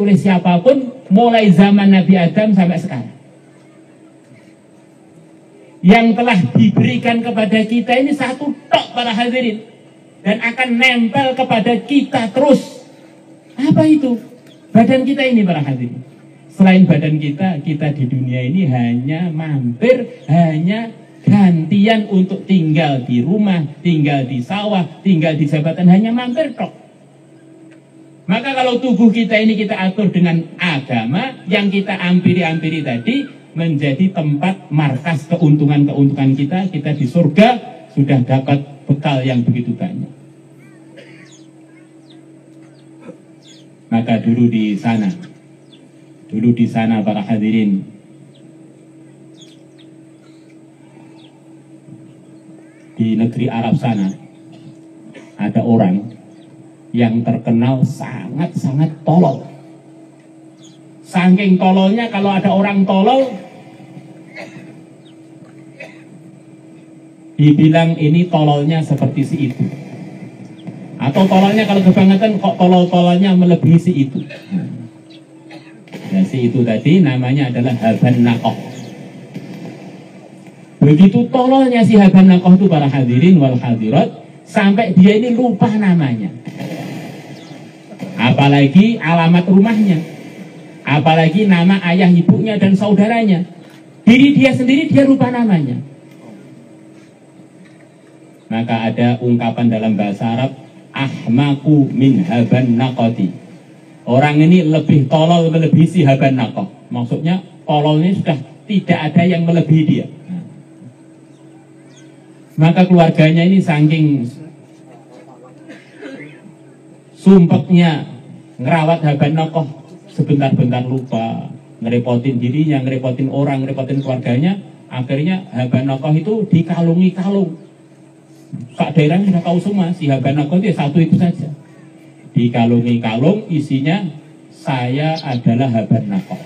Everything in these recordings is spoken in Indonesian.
oleh siapapun mulai zaman Nabi Adam sampai sekarang. Yang telah diberikan kepada kita ini satu tok para hadirin, dan akan nempel kepada kita terus. Apa itu? Badan kita ini para hadirin. Selain badan kita di dunia ini hanya mampir, hanya gantian untuk tinggal di rumah, tinggal di sawah, tinggal di jabatan, hanya mampir tok. Maka kalau tubuh kita ini kita atur dengan agama, yang kita ampiri-ampiri tadi menjadi tempat markas keuntungan-keuntungan kita di surga sudah dapat bekal yang begitu banyak. Maka dulu di sana para hadirin, di negeri Arab sana ada orang yang terkenal sangat-sangat tolol. Saking tololnya, kalau ada orang tolol dibilang ini tololnya seperti si itu, atau tololnya kalau kebangetan kok tolol-tololnya melebihi si itu. Nah, si itu tadi namanya adalah Haban Naqah. Begitu tololnya si Haban Naqah itu para hadirin wal hadirat, sampai dia ini lupa namanya, apalagi alamat rumahnya, apalagi nama ayah ibunya dan saudaranya. Diri dia sendiri dia lupa namanya. Maka ada ungkapan dalam bahasa Arab, ahmaku min Haban Naqati. Orang ini lebih tolol melebihi si Haban Naqah. Maksudnya tololnya sudah tidak ada yang melebihi dia. Maka keluarganya ini saking sumpeknya ngerawat Haban Naqah, sebentar-bentar lupa, ngerepotin dirinya, ngerepotin orang, ngerepotin keluarganya. Akhirnya Haban Naqah itu dikalungi kalung. Sak daerah sudah tahu semua si Haban Naqah itu satu itu saja. Dikalungi kalung, isinya saya adalah Haban Naqah.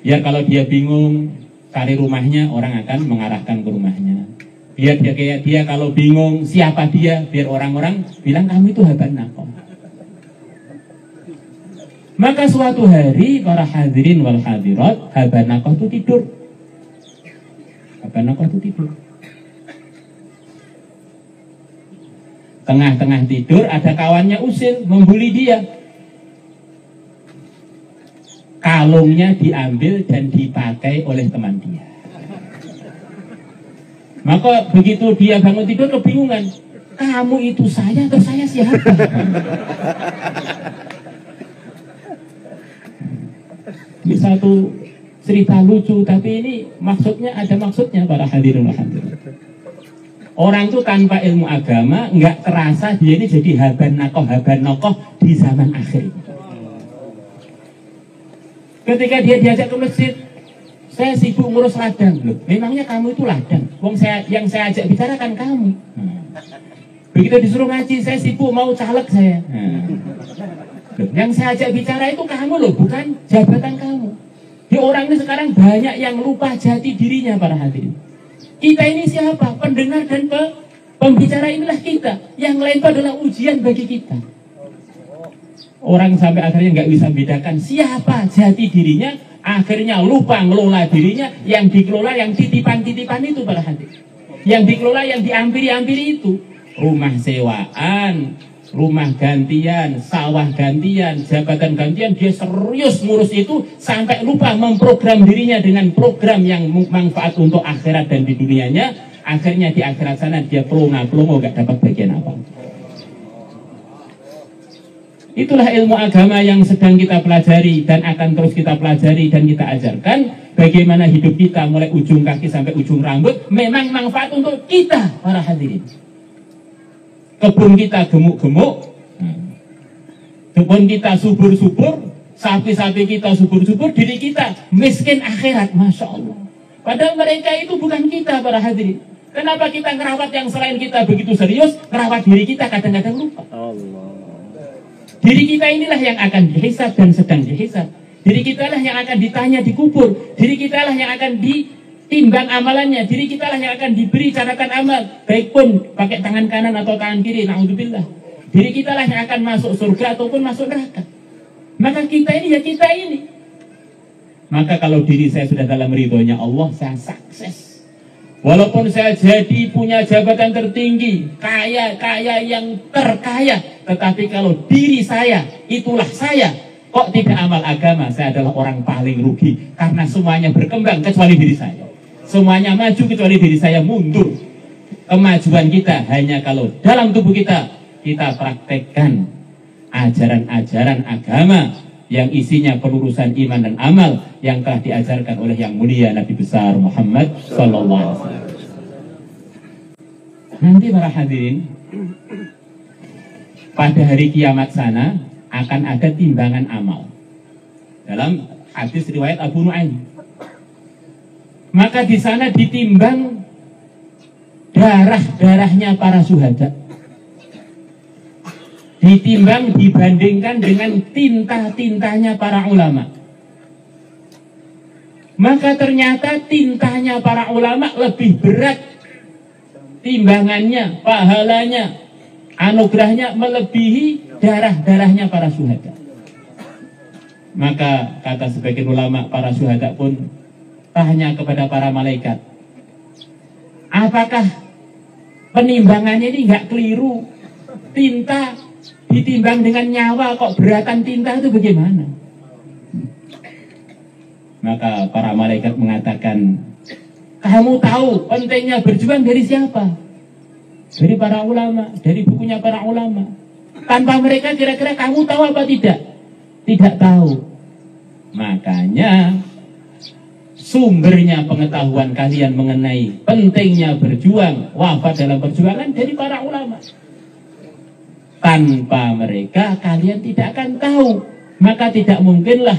Ya kalau dia bingung cari rumahnya, orang akan mengarahkan ke rumahnya. Biar dia kayak dia, kalau bingung siapa dia, biar orang-orang bilang kamu itu Haban Naqah. Maka suatu hari para hadirin wal hadirat, Haban Naqah itu tidur. Haban Naqah itu tidur. Tengah-tengah tidur ada kawannya usil membuli dia. Kalungnya diambil dan dipakai oleh teman dia. Maka begitu dia bangun tidur kebingungan, kamu itu saya atau saya siapa? Ini satu cerita lucu, tapi ini maksudnya ada maksudnya para hadirin wal hadirat. Orang itu tanpa ilmu agama nggak terasa dia ini jadi Haban Naqah di zaman akhir. Ketika dia diajak ke masjid, saya sibuk ngurus ladang. Loh, memangnya kamu itu ladang? Yang saya ajak bicara kan kamu. Begitu disuruh ngaji, saya sibuk mau caleg saya. Loh, yang saya ajak bicara itu kamu loh, bukan jabatan kamu. Di orang ini sekarang banyak yang lupa jati dirinya para hadirin. Kita ini siapa? Pendengar dan pembicara inilah kita. Yang lain itu adalah ujian bagi kita. Orang sampai akhirnya nggak bisa bedakan siapa jati dirinya. Akhirnya lupa ngelola dirinya. Yang dikelola yang titipan-titipan itu para hadirin. Yang dikelola yang diampiri-ampiri itu. Rumah sewaan, rumah gantian, sawah gantian, jabatan gantian. Dia serius ngurus itu sampai lupa memprogram dirinya dengan program yang manfaat untuk akhirat dan di dunianya. Akhirnya di akhirat sana dia pelongo gak dapat bagian apa. Itulah ilmu agama yang sedang kita pelajari dan akan terus kita pelajari dan kita ajarkan. Bagaimana hidup kita mulai ujung kaki sampai ujung rambut memang manfaat untuk kita para hadirin. Kebun kita gemuk-gemuk, kebun kita subur-subur, sapi-sapi kita subur-subur, diri kita miskin akhirat, Masya Allah. Padahal mereka itu bukan kita para hadirin. Kenapa kita ngerawat yang selain kita begitu serius, ngerawat diri kita kadang-kadang lupa. Allah. Diri kita inilah yang akan dihisab dan sedang dihisab. Diri kita lah yang akan ditanya di kubur. Diri kita lah yang akan ditimbang amalannya. Diri kita lah yang akan diberi catatan amal. Baik pun pakai tangan kanan atau tangan kiri. Na'udzubillah. Diri kita lah yang akan masuk surga ataupun masuk neraka. Maka kita ini ya kita ini. Maka kalau diri saya sudah dalam ridhonya Allah, saya sukses. Walaupun saya jadi punya jabatan tertinggi, kaya yang terkaya, tetapi kalau diri saya, itulah saya, kok tidak amal agama, saya adalah orang paling rugi. Karena semuanya berkembang kecuali diri saya. Semuanya maju kecuali diri saya mundur. Kemajuan kita hanya kalau dalam tubuh kita praktekkan ajaran-ajaran agama yang isinya pelurusan iman dan amal yang telah diajarkan oleh yang mulia Nabi besar Muhammad sallallahu alaihi wasallam. Nanti para hadirin, pada hari kiamat sana akan ada timbangan amal. Dalam hadis riwayat Abu Nu'aim. Maka di sana ditimbang darah-darahnya para syuhada. Ditimbang dibandingkan dengan tinta-tintanya para ulama. Maka ternyata tintanya para ulama lebih berat. Timbangannya, pahalanya, anugerahnya melebihi darah-darahnya para syuhada. Maka kata sebagian ulama, para syuhada pun tanya kepada para malaikat, apakah penimbangannya ini nggak keliru? Tinta ditimbang dengan nyawa kok beratan tinta itu bagaimana? Maka para malaikat mengatakan, kamu tahu pentingnya berjuang dari siapa? Dari para ulama, dari bukunya para ulama. Tanpa mereka kira-kira kamu tahu apa tidak? Tidak tahu. Makanya sumbernya pengetahuan kalian mengenai pentingnya berjuang, wafat dalam perjuangan dari para ulama. Tanpa mereka kalian tidak akan tahu. Maka tidak mungkinlah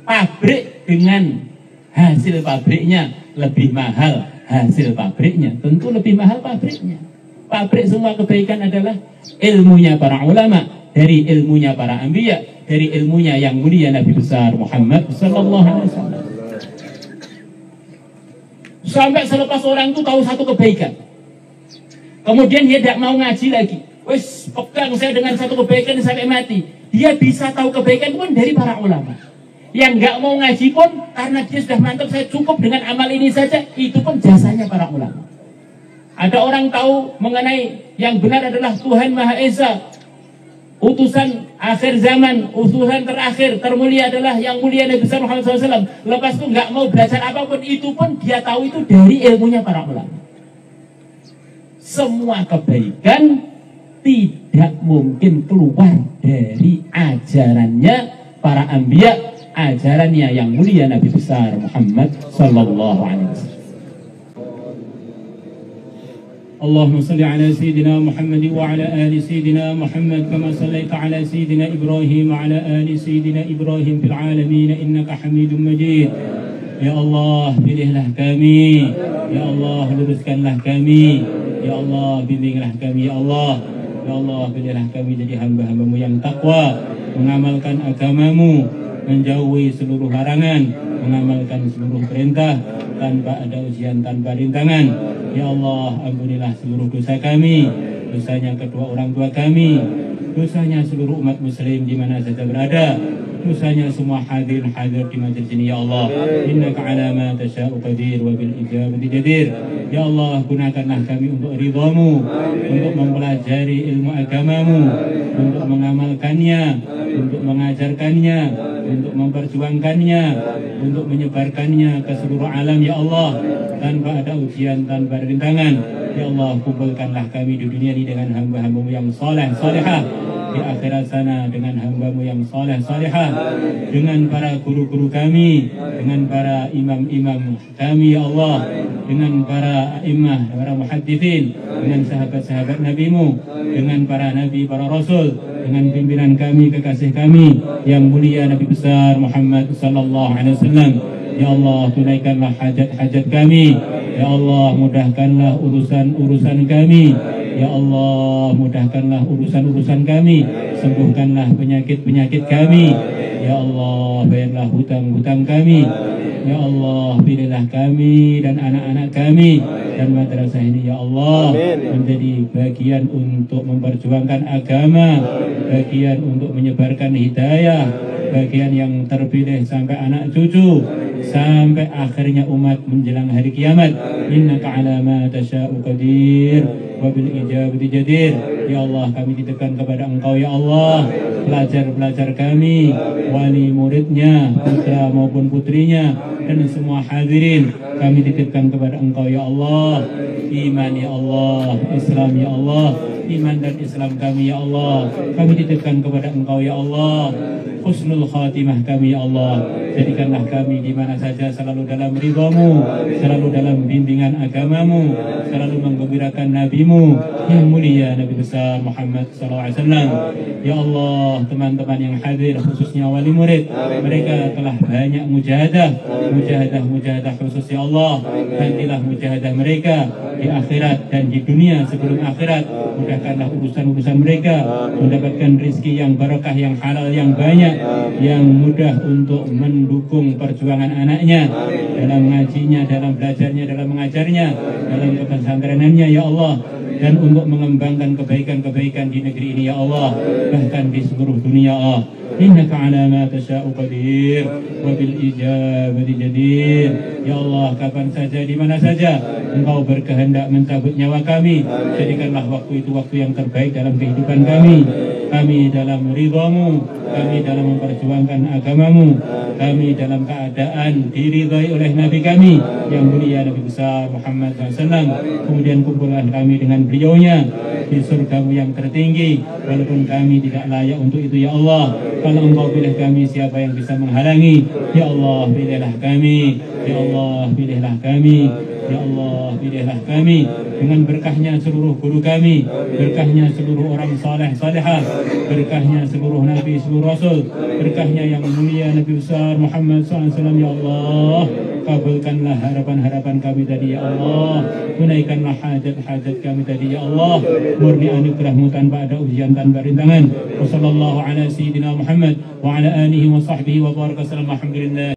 pabrik dengan hasil pabriknya lebih mahal hasil pabriknya. Tentu lebih mahal pabriknya. Pabrik semua kebaikan adalah ilmunya para ulama, dari ilmunya para anbiya, dari ilmunya yang mulia Nabi besar Muhammad sallallahu alaihi wasallam. Sampai selepas orang itu tahu satu kebaikan, kemudian dia tidak mau ngaji lagi. Wes pegang saya dengan satu kebaikan sampai mati. Dia bisa tahu kebaikan pun dari para ulama. Yang nggak mau ngaji pun karena dia sudah mantap, saya cukup dengan amal ini saja, itu pun jasanya para ulama. Ada orang tahu mengenai yang benar adalah Tuhan Maha Esa, utusan akhir zaman, utusan terakhir, termulia adalah yang mulia Nabi besar Muhammad SAW. Lepas itu nggak mau belajar apapun, itu pun dia tahu itu dari ilmunya para ulama. Semua kebaikan tidak mungkin keluar dari ajarannya para anbiya, ajarannya yang mulia Nabi besar Muhammad sallallahu alaihi wasallam. Allahumma salli ala sayyidina Muhammad wa ala ali sayyidina Muhammad kama sallaita ala sayyidina Ibrahim wa ala ali sayyidina Ibrahim fil alamin innaka Hamidum Majid. Ya Allah, pilihlah kami. Ya Allah, luruskanlah kami. Ya Allah, bimbinglah kami. Ya Allah, ya Allah, pilihlah kami jadi hamba-hambamu yang takwa, mengamalkan agamamu, menjauhi seluruh larangan, mengamalkan seluruh perintah, tanpa ada ujian, tanpa rintangan. Ya Allah, ampunilah seluruh dosa kami, dosanya kedua orang tua kami, dosanya seluruh umat muslim di mana saja berada, dosanya semua hadir di majlis ini. Ya Allah, innaka ala ma tasya'u qadir wa bil ijabati jadir. Ya Allah, gunakanlah kami untuk ridhamu, untuk mempelajari ilmu agamamu, untuk mengamalkannya, untuk mengajarkannya, untuk memperjuangkannya, untuk menyebarkannya ke seluruh alam. Ya Allah, tanpa ada ujian, tanpa rintangan. Ya Allah, kumpulkanlah kami di dunia ini dengan hamba-hambamu yang soleh, solehah, di akhirat sana dengan hamba-Mu yang saleh salihah, dengan para guru-guru kami, dengan para imam-imam kami ya Allah, dengan para imam, para muhaddithin, dengan sahabat-sahabat Nabi-Mu, dengan para nabi, para rasul, dengan pimpinan kami, kekasih kami yang mulia Nabi besar Muhammad sallallahu alaihi wasallam. Ya Allah, tunaikanlah hajat-hajat kami. Ya Allah, mudahkanlah urusan-urusan kami. Ya Allah, mudahkanlah urusan-urusan kami. Sembuhkanlah penyakit-penyakit kami. Ya Allah, bayarlah hutang-hutang kami. Ya Allah, pilihlah kami dan anak-anak kami dan madrasah ini ya Allah menjadi bagian untuk memperjuangkan agama, bagian untuk menyebarkan hidayah, bagian yang terpilih sampai anak cucu, sampai akhirnya umat menjelang hari kiamat. Innaka ala ma tasya'u qadir wa bil ijabati jadir. Ya Allah, kami titipkan kepada Engkau ya Allah pelajar-pelajar kami, wali muridnya, putra maupun putrinya, dan semua hadirin kami titipkan kepada Engkau ya Allah. Iman ya Allah, Islam ya Allah, iman dan Islam kami ya Allah kami titipkan kepada Engkau ya Allah. Husnul khatimah kami ya Allah, jadikanlah kami di mana saja selalu dalam ridhamu, selalu dalam bimbingan agamamu, selalu menggembirakan nabimu yang mulia Nabi besar Muhammad SAW. Ya Allah, teman-teman yang hadir khususnya wali murid, mereka telah banyak mujahadah khusus ya Allah. Gantilah mujahadah mereka di akhirat dan di dunia sebelum akhirat. Mudahkanlah urusan-urusan mereka, mendapatkan rezeki yang barokah, yang halal, yang banyak, yang mudah untuk mendukung perjuangan anaknya dalam ngajinya, dalam belajarnya, dalam mengajarnya, dalam kepesantrenannya ya Allah, dan untuk mengembangkan kebaikan-kebaikan di negeri ini ya Allah, bahkan di seluruh dunia ya Allah. Innaka ala ma tasya'u qadir wa bil ijabati jadir. Ya Allah, kapan saja, di mana saja Engkau berkehendak mencabut nyawa kami, jadikanlah waktu itu waktu yang terbaik dalam kehidupan kami. Kami dalam ridhamu, kami dalam memperjuangkan agamamu, kami dalam keadaan diridhai oleh Nabi kami yang mulia Nabi besar Muhammad SAW. Kemudian kumpulkan kami dengan beliaunya di surgamu yang tertinggi, walaupun kami tidak layak untuk itu ya Allah. Kalau Engkau pilih kami, siapa yang bisa menghalangi? Ya Allah, pilihlah kami. Ya Allah, pilihlah kami. Ya Allah, pilihlah kami dengan berkahnya seluruh guru kami, berkahnya seluruh orang saleh salehah, berkahnya seluruh nabi, seluruh rasul, berkahnya yang mulia Nabi besar Muhammad SAW. Ya Allah, kabulkanlah harapan-harapan kami tadi ya Allah, tunaikanlah hajat-hajat kami tadi ya Allah, murni anugerahmu tanpa ada ujian, tanpa rintangan. Wassallallahu ala sayyidina Muhammad wa ala alihi wa sahbihi wa baraka sallam. Alhamdulillah